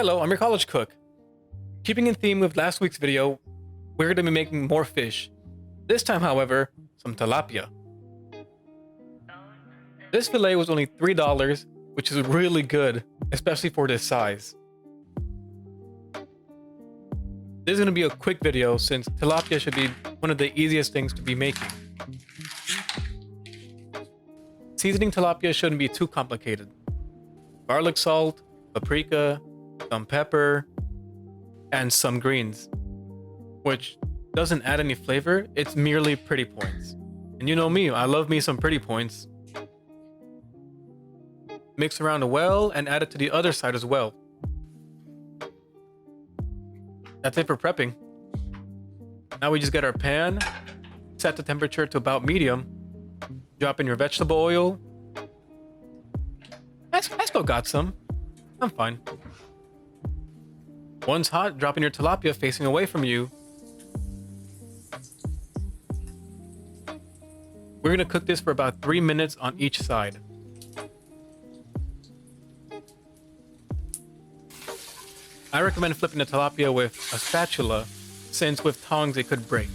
Hello, I'm your college cook. Keeping in theme with last week's video, we're going to be making more fish. This time, however, some tilapia. This fillet was only $3, which is really good, especially for this size. This is going to be a quick video since tilapia should be one of the easiest things to be making. Seasoning tilapia shouldn't be too complicated. Garlic salt, paprika, some pepper, and some greens, which doesn't add any flavor, it's merely pretty points. And you know me, I love me some pretty points. Mix around well and add it to the other side as well. That's it for prepping. Now we just get our pan, set the temperature to about medium, drop in your vegetable oil. I still got some. I'm fine. Once hot, drop in your tilapia facing away from you. We're gonna cook this for about 3 minutes on each side. I recommend flipping the tilapia with a spatula, since with tongs it could break.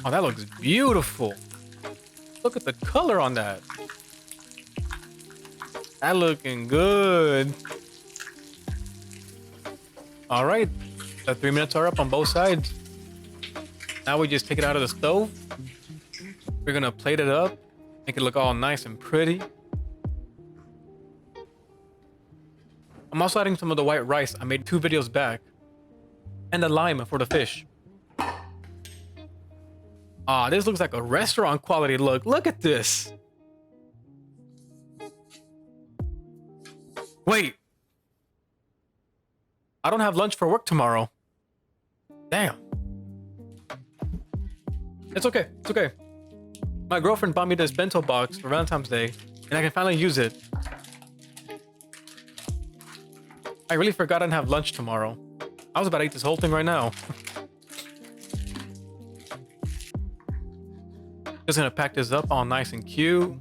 Oh, that looks beautiful. Look at the color on that. That looking good. All right, the 3 minutes are up on both sides. Now we just take it out of the stove. We're gonna plate it up, make it look all nice and pretty. I'm also adding some of the white rice I made 2 videos back, and the lime for the fish. Ah, this looks like a restaurant quality look. Look at this. Wait. I don't have lunch for work tomorrow. Damn. It's okay. It's okay. My girlfriend bought me this bento box for Valentine's Day, and I can finally use it. I really forgot I didn't have lunch tomorrow. I was about to eat this whole thing right now. Just gonna pack this up all nice and cute.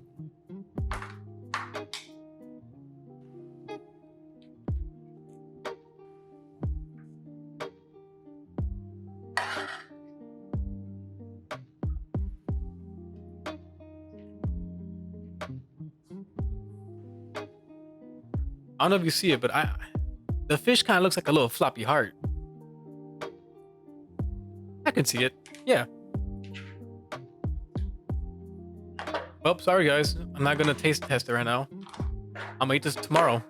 I don't know if you see it, but the fish kind of looks like a little floppy heart. I can see it. Yeah. Well, sorry guys. I'm not gonna taste test it right now. I'm gonna eat this tomorrow.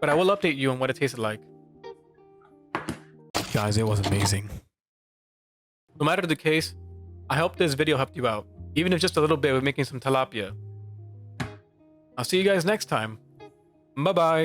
But I will update you on what it tasted like. Guys, it was amazing. No matter the case, I hope this video helped you out. Even if just a little bit with making some tilapia. I'll see you guys next time. Bye-bye.